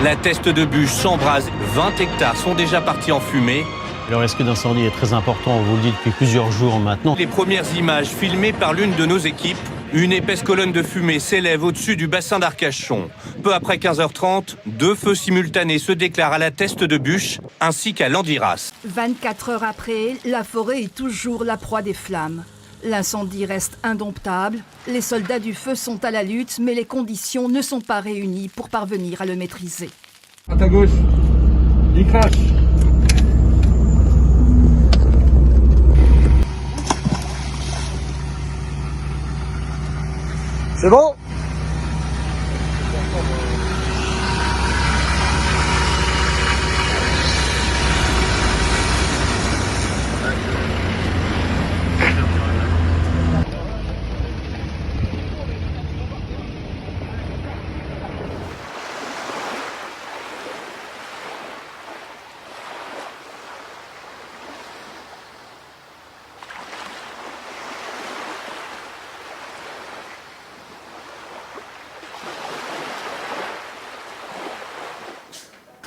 La Teste de Buch s'embrase, 20 hectares sont déjà partis en fumée. Le risque d'incendie est très important, on vous le dit depuis plusieurs jours maintenant. Les premières images filmées par l'une de nos équipes. Une épaisse colonne de fumée s'élève au-dessus du bassin d'Arcachon. Peu après 15h30, 2 feux simultanés se déclarent à la Teste de Buch ainsi qu'à Landiras. 24 heures après, la forêt est toujours la proie des flammes. L'incendie reste indomptable. Les soldats du feu sont à la lutte, mais les conditions ne sont pas réunies pour parvenir à le maîtriser. À ta gauche, il crache. C'est bon?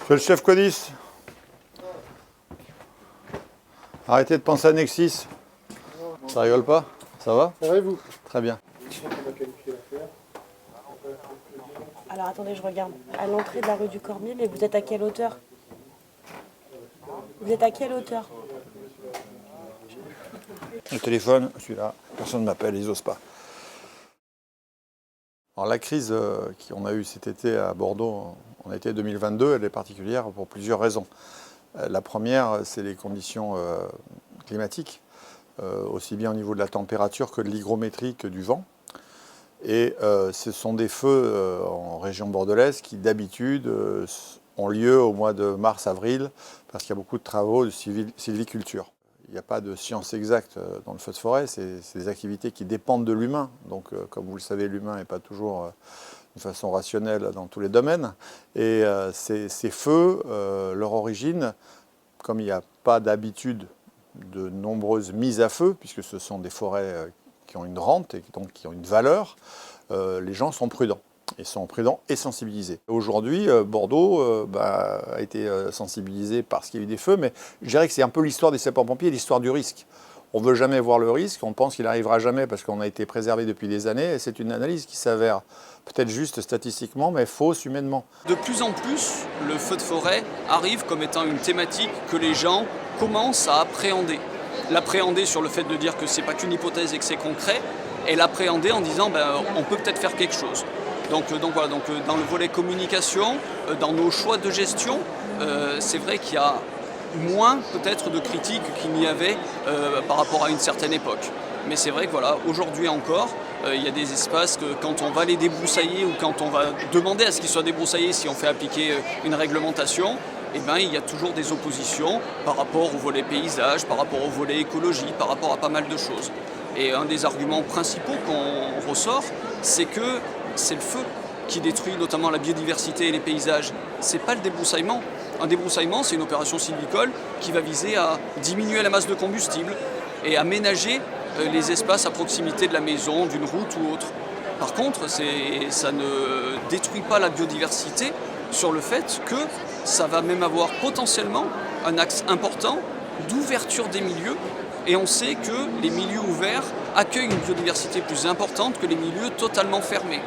C'est le chef Codis. Arrêtez de penser à Nexis. Ça rigole pas? Ça va? Ça va et vous? Très bien. Alors attendez, je regarde. À l'entrée de la rue du Cormier, mais vous êtes à quelle hauteur? Vous êtes à quelle hauteur? Le téléphone, celui-là, personne ne m'appelle, ils n'osent pas. Alors la crise qu'on a eue cet été à Bordeaux, en été 2022, elle est particulière pour plusieurs raisons. La première, c'est les conditions climatiques, aussi bien au niveau de la température que de l'hygrométrie que du vent. Et ce sont des feux en région bordelaise qui d'habitude ont lieu au mois de mars-avril parce qu'il y a beaucoup de travaux de sylviculture. Il n'y a pas de science exacte dans le feu de forêt, c'est des activités qui dépendent de l'humain. Donc comme vous le savez, l'humain n'est pas toujours de façon rationnelle dans tous les domaines. Et ces feux, leur origine, comme il n'y a pas d'habitude de nombreuses mises à feu, puisque ce sont des forêts qui ont une rente et donc qui ont une valeur, les gens sont prudents. Ils sont prudents et sensibilisés. Aujourd'hui, Bordeaux a été sensibilisé parce qu'il y a eu des feux, mais je dirais que c'est un peu l'histoire des sapeurs-pompiers, l'histoire du risque. On ne veut jamais voir le risque, on pense qu'il n'arrivera jamais parce qu'on a été préservé depuis des années, et c'est une analyse qui s'avère peut-être juste statistiquement, mais fausse humainement. De plus en plus, le feu de forêt arrive comme étant une thématique que les gens commencent à appréhender. L'appréhender sur le fait de dire que ce n'est pas qu'une hypothèse et que c'est concret, et l'appréhender en disant on peut peut-être faire quelque chose. Donc voilà, dans le volet communication, dans nos choix de gestion, c'est vrai qu'il y a moins peut-être de critiques qu'il n'y avait par rapport à une certaine époque. Mais c'est vrai que voilà, aujourd'hui encore, il y a des espaces que quand on va les débroussailler ou quand on va demander à ce qu'ils soient débroussaillés si on fait appliquer une réglementation, il y a toujours des oppositions par rapport au volet paysage, par rapport au volet écologie, par rapport à pas mal de choses. Et un des arguments principaux qu'on ressort, c'est que c'est le feu qui détruit notamment la biodiversité et les paysages. C'est pas le débroussaillement. Un débroussaillement, c'est une opération sylvicole qui va viser à diminuer la masse de combustible et à ménager les espaces à proximité de la maison, d'une route ou autre. Par contre, ça ne détruit pas la biodiversité sur le fait que ça va même avoir potentiellement un axe important d'ouverture des milieux. Et on sait que les milieux ouverts accueillent une biodiversité plus importante que les milieux totalement fermés.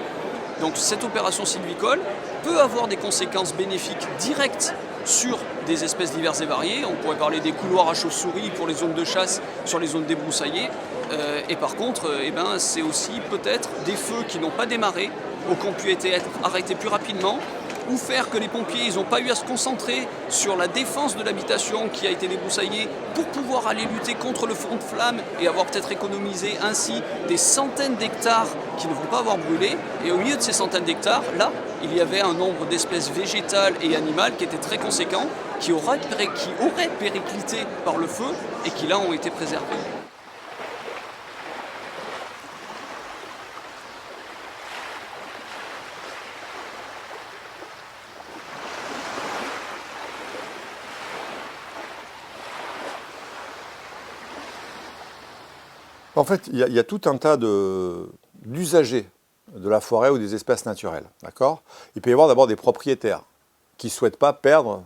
Donc cette opération sylvicole peut avoir des conséquences bénéfiques directes sur des espèces diverses et variées. On pourrait parler des couloirs à chauves-souris pour les zones de chasse sur les zones débroussaillées. Et par contre, c'est aussi peut-être des feux qui n'ont pas démarré ou qui ont pu être arrêtés plus rapidement, ou faire que les pompiers n'ont pas eu à se concentrer sur la défense de l'habitation qui a été débroussaillée pour pouvoir aller lutter contre le front de flamme et avoir peut-être économisé ainsi des centaines d'hectares qui ne vont pas avoir brûlé. Et au milieu de ces centaines d'hectares, là, il y avait un nombre d'espèces végétales et animales qui était très conséquent, qui auraient périclité par le feu et qui là ont été préservés. En fait, il y a tout un tas d'usagers de la forêt ou des espaces naturels. D'accord ? Il peut y avoir d'abord des propriétaires qui ne souhaitent pas perdre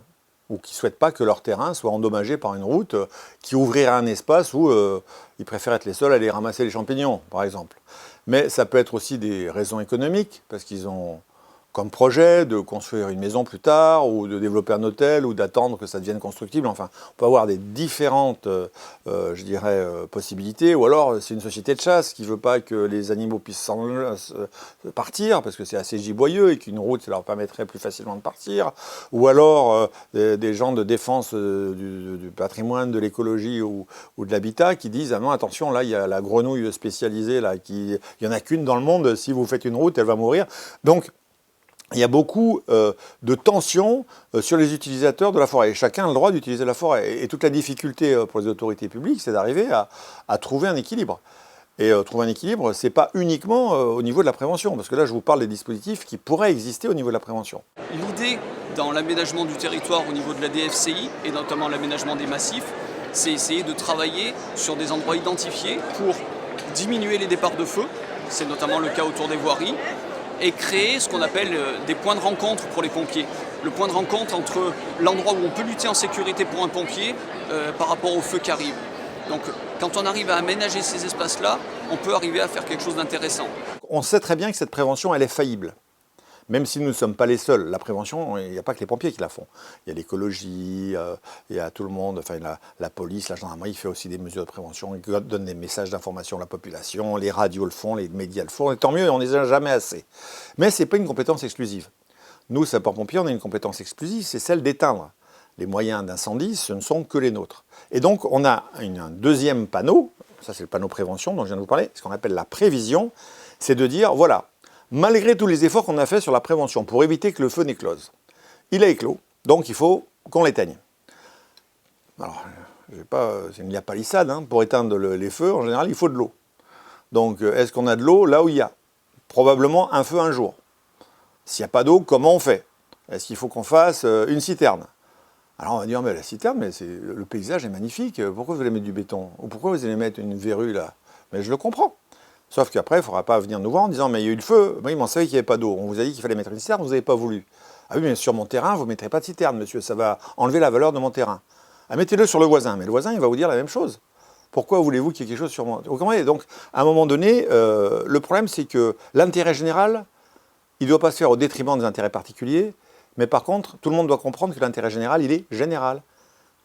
ou qui ne souhaitent pas que leur terrain soit endommagé par une route qui ouvrirait un espace où ils préfèrent être les seuls à aller ramasser les champignons, par exemple. Mais ça peut être aussi des raisons économiques, parce qu'ils ont comme projet de construire une maison plus tard, ou de développer un hôtel, ou d'attendre que ça devienne constructible. Enfin, on peut avoir des différentes, possibilités. Ou alors, c'est une société de chasse qui ne veut pas que les animaux puissent partir, parce que c'est assez giboyeux et qu'une route, ça leur permettrait plus facilement de partir. Ou alors, des gens de défense du patrimoine, de l'écologie ou de l'habitat qui disent « Ah non, attention, là, il y a la grenouille spécialisée, là, il n'y en a qu'une dans le monde, si vous faites une route, elle va mourir. » Donc, il y a beaucoup de tensions sur les utilisateurs de la forêt. Et chacun a le droit d'utiliser la forêt. Et toute la difficulté pour les autorités publiques, c'est d'arriver à trouver un équilibre. Et trouver un équilibre, ce n'est pas uniquement au niveau de la prévention. Parce que là, je vous parle des dispositifs qui pourraient exister au niveau de la prévention. L'idée dans l'aménagement du territoire au niveau de la DFCI, et notamment l'aménagement des massifs, c'est essayer de travailler sur des endroits identifiés pour diminuer les départs de feu. C'est notamment le cas autour des voiries. Et créer ce qu'on appelle des points de rencontre pour les pompiers. Le point de rencontre entre l'endroit où on peut lutter en sécurité pour un pompier par rapport au feu qui arrive. Donc quand on arrive à aménager ces espaces-là, on peut arriver à faire quelque chose d'intéressant. On sait très bien que cette prévention, elle est faillible. Même si nous ne sommes pas les seuls. La prévention, il n'y a pas que les pompiers qui la font. Il y a l'écologie, il y a tout le monde, enfin la police, la gendarmerie fait aussi des mesures de prévention, ils donnent des messages d'information à la population, les radios le font, les médias le font, et tant mieux, on ne les a jamais assez. Mais ce n'est pas une compétence exclusive. Nous, sapeurs-pompiers, on a une compétence exclusive, c'est celle d'éteindre. Les moyens d'incendie, ce ne sont que les nôtres. Et donc, on a un deuxième panneau, ça c'est le panneau prévention dont je viens de vous parler, ce qu'on appelle la prévision, c'est de dire, voilà, malgré tous les efforts qu'on a faits sur la prévention pour éviter que le feu n'éclose, il a éclos, donc il faut qu'on l'éteigne. Alors, il n'y a pas palissade, hein. Pour éteindre les feux, en général, il faut de l'eau. Donc, est-ce qu'on a de l'eau là où il y a? Probablement un feu un jour. S'il n'y a pas d'eau, comment on fait? Est-ce qu'il faut qu'on fasse une citerne? Alors on va dire, mais la citerne, le paysage est magnifique, pourquoi vous allez mettre du béton? Ou pourquoi vous allez mettre une verrue là? Mais je le comprends. Sauf qu'après, il ne faudra pas venir nous voir en disant « mais il y a eu le feu, oui, mais on savait qu'il n'y avait pas d'eau, on vous a dit qu'il fallait mettre une citerne, vous n'avez pas voulu. » Ah oui, mais sur mon terrain, vous ne mettrez pas de citerne, monsieur, ça va enlever la valeur de mon terrain. Ah, mettez-le sur le voisin, mais le voisin, il va vous dire la même chose. Pourquoi voulez-vous qu'il y ait quelque chose sur moi? Vous comprenez? Donc, à un moment donné, le problème, c'est que l'intérêt général, il ne doit pas se faire au détriment des intérêts particuliers, mais par contre, tout le monde doit comprendre que l'intérêt général, il est général.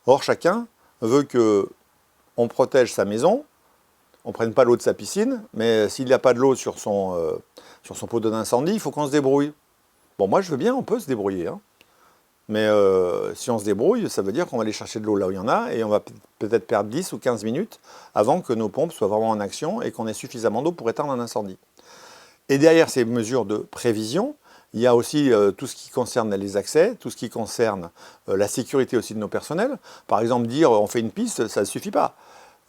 Or, chacun veut qu'on protège sa maison, on ne prenne pas l'eau de sa piscine, mais s'il n'y a pas de l'eau sur son poteau d'incendie, il faut qu'on se débrouille. Bon, moi je veux bien, on peut se débrouiller. Hein. Mais si on se débrouille, ça veut dire qu'on va aller chercher de l'eau là où il y en a, et on va peut-être perdre 10 ou 15 minutes avant que nos pompes soient vraiment en action et qu'on ait suffisamment d'eau pour éteindre un incendie. Et derrière ces mesures de prévision, il y a aussi tout ce qui concerne les accès, tout ce qui concerne la sécurité aussi de nos personnels. Par exemple, dire on fait une piste, ça ne suffit pas.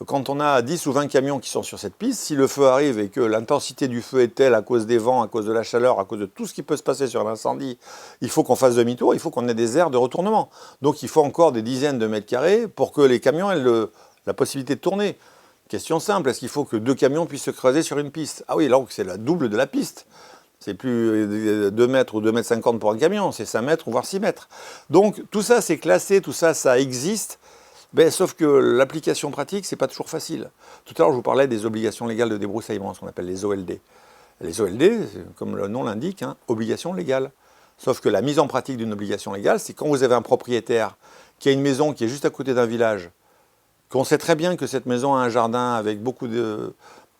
Quand on a 10 ou 20 camions qui sont sur cette piste, si le feu arrive et que l'intensité du feu est telle à cause des vents, à cause de la chaleur, à cause de tout ce qui peut se passer sur l'incendie, il faut qu'on fasse demi-tour, il faut qu'on ait des aires de retournement. Donc il faut encore des dizaines de mètres carrés pour que les camions aient la possibilité de tourner. Question simple, est-ce qu'il faut que 2 camions puissent se creuser sur une piste? Ah oui, là c'est la double de la piste. C'est plus 2 mètres ou 2 mètres 50 pour un camion, c'est 5 mètres ou voire 6 mètres. Donc tout ça c'est classé, tout ça, ça existe. Ben, sauf que l'application pratique, c'est pas toujours facile. Tout à l'heure, je vous parlais des obligations légales de débroussaillement, ce qu'on appelle les OLD. Les OLD, comme le nom l'indique, hein, obligation légale. Sauf que la mise en pratique d'une obligation légale, c'est quand vous avez un propriétaire qui a une maison qui est juste à côté d'un village, qu'on sait très bien que cette maison a un jardin avec beaucoup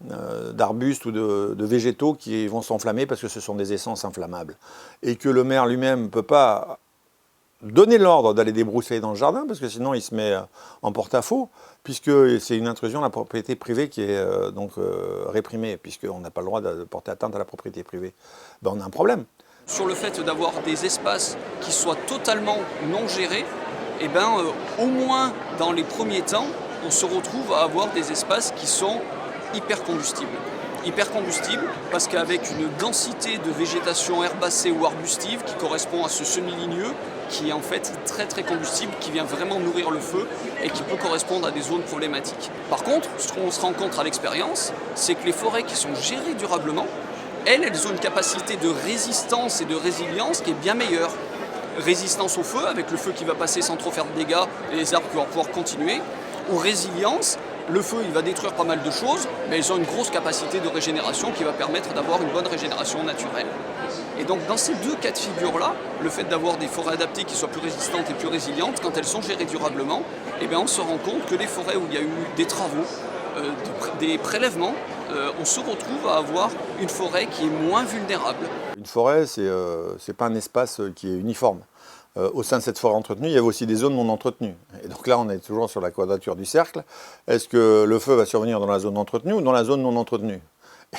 d'arbustes ou de végétaux qui vont s'enflammer parce que ce sont des essences inflammables. Et que le maire lui-même ne peut pas donner l'ordre d'aller débroussailler dans le jardin, parce que sinon il se met en porte-à-faux, puisque c'est une intrusion à la propriété privée qui est réprimée, puisqu'on n'a pas le droit de porter atteinte à la propriété privée. Ben, on a un problème. Sur le fait d'avoir des espaces qui soient totalement non gérés, eh ben, au moins dans les premiers temps, on se retrouve à avoir des espaces qui sont hypercombustibles. Hypercombustible parce qu'avec une densité de végétation herbacée ou arbustive qui correspond à ce semi-ligneux, qui est en fait très très combustible, qui vient vraiment nourrir le feu et qui peut correspondre à des zones problématiques. Par contre, ce qu'on se rencontre à l'expérience, c'est que les forêts qui sont gérées durablement, elles ont une capacité de résistance et de résilience qui est bien meilleure. résistance au feu, avec le feu qui va passer sans trop faire de dégâts et les arbres qui vont pouvoir continuer, ou résilience, le feu il va détruire pas mal de choses, mais ils ont une grosse capacité de régénération qui va permettre d'avoir une bonne régénération naturelle. Et donc dans ces deux cas de figure-là, le fait d'avoir des forêts adaptées qui soient plus résistantes et plus résilientes, quand elles sont gérées durablement, eh bien on se rend compte que les forêts où il y a eu des travaux, des prélèvements, on se retrouve à avoir une forêt qui est moins vulnérable. Une forêt, c'est pas un espace qui est uniforme. Au sein de cette forêt entretenue, il y avait aussi des zones non entretenues. Et donc là, on est toujours sur la quadrature du cercle. Est-ce que le feu va survenir dans la zone entretenue ou dans la zone non entretenue?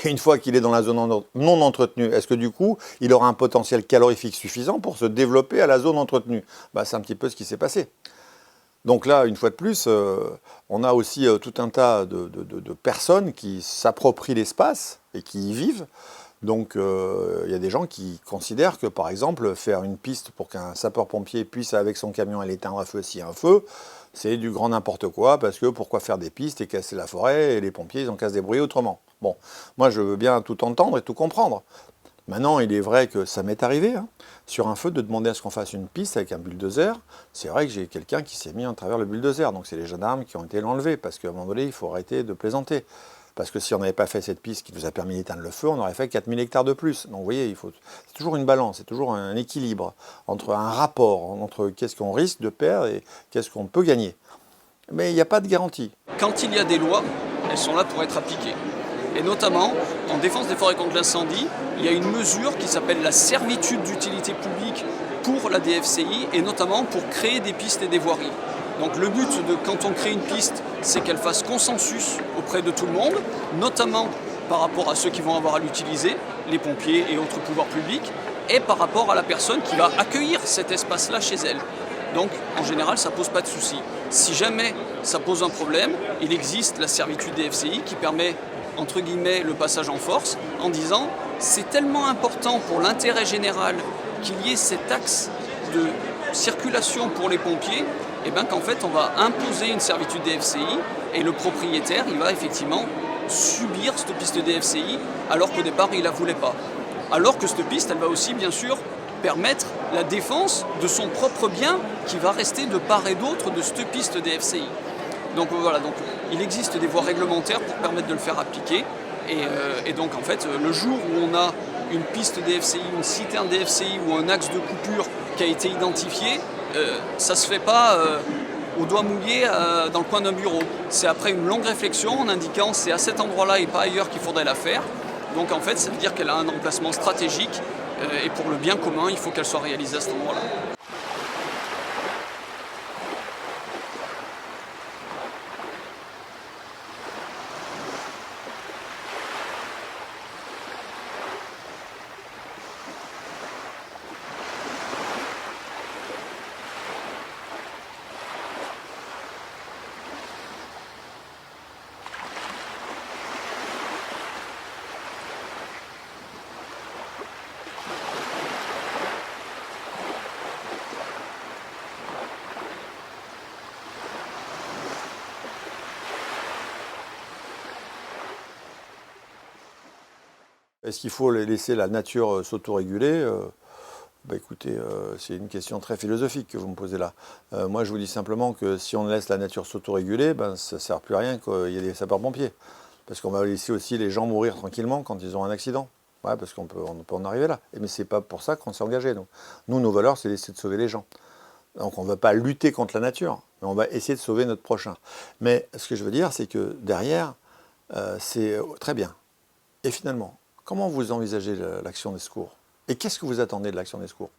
Et une fois qu'il est dans la zone non entretenue, est-ce que du coup, il aura un potentiel calorifique suffisant pour se développer à la zone entretenue? C'est un petit peu ce qui s'est passé. Donc là, une fois de plus, on a aussi tout un tas de personnes qui s'approprient l'espace et qui y vivent. Donc il y a des gens qui considèrent que, par exemple, faire une piste pour qu'un sapeur-pompier puisse, avec son camion, aller éteindre un feu s'il y a un feu, c'est du grand n'importe quoi, parce que pourquoi faire des pistes et casser la forêt, et les pompiers, ils en cassent des bruits autrement. Bon, moi je veux bien tout entendre et tout comprendre. Maintenant, il est vrai que ça m'est arrivé, sur un feu, de demander à ce qu'on fasse une piste avec un bulldozer. C'est vrai que j'ai quelqu'un qui s'est mis à travers le bulldozer, donc c'est les gendarmes qui ont été l'enlever, parce qu'à un moment donné, il faut arrêter de plaisanter. Parce que si on n'avait pas fait cette piste qui nous a permis d'éteindre le feu, on aurait fait 4000 hectares de plus. Donc vous voyez, c'est toujours une balance, c'est toujours un équilibre, entre un rapport, entre qu'est-ce qu'on risque de perdre et qu'est-ce qu'on peut gagner. Mais il n'y a pas de garantie. Quand il y a des lois, elles sont là pour être appliquées. Et notamment, en défense des forêts contre l'incendie, il y a une mesure qui s'appelle la servitude d'utilité publique pour la DFCI, et notamment pour créer des pistes et des voiries. Donc le but quand on crée une piste, c'est qu'elle fasse consensus auprès de tout le monde, notamment par rapport à ceux qui vont avoir à l'utiliser, les pompiers et autres pouvoirs publics, et par rapport à la personne qui va accueillir cet espace-là chez elle. Donc en général, ça ne pose pas de souci. Si jamais ça pose un problème, il existe la servitude DFCI qui permet, entre guillemets, le passage en force, en disant c'est tellement important pour l'intérêt général qu'il y ait cet axe de circulation pour les pompiers, et bien qu'en fait on va imposer une servitude DFCI et le propriétaire il va effectivement subir cette piste DFCI alors qu'au départ il ne la voulait pas. Alors que cette piste elle va aussi bien sûr permettre la défense de son propre bien qui va rester de part et d'autre de cette piste DFCI. Donc voilà, donc il existe des voies réglementaires pour permettre de le faire appliquer et donc en fait le jour où on a une piste DFCI, une citerne DFCI ou un axe de coupure qui a été identifié, ça ne se fait pas au doigt mouillé dans le coin d'un bureau. C'est après une longue réflexion en indiquant c'est à cet endroit-là et pas ailleurs qu'il faudrait la faire. Donc en fait, ça veut dire qu'elle a un emplacement stratégique et pour le bien commun, il faut qu'elle soit réalisée à cet endroit-là. Est-ce qu'il faut laisser la nature s'autoréguler? Écoutez, c'est une question très philosophique que vous me posez là. Moi, je vous dis simplement que si on laisse la nature s'autoréguler, ça ne sert plus à rien qu'il y ait des sapeurs-pompiers. Parce qu'on va laisser aussi les gens mourir tranquillement quand ils ont un accident. Ouais, parce qu'on peut en arriver là. Mais ce n'est pas pour ça qu'on s'est engagé. Nous, nos valeurs, c'est d'essayer de sauver les gens. Donc on ne va pas lutter contre la nature, mais on va essayer de sauver notre prochain. Mais ce que je veux dire, c'est que derrière, c'est très bien. Et finalement, comment vous envisagez l'action des secours? Et qu'est-ce que vous attendez de l'action des secours?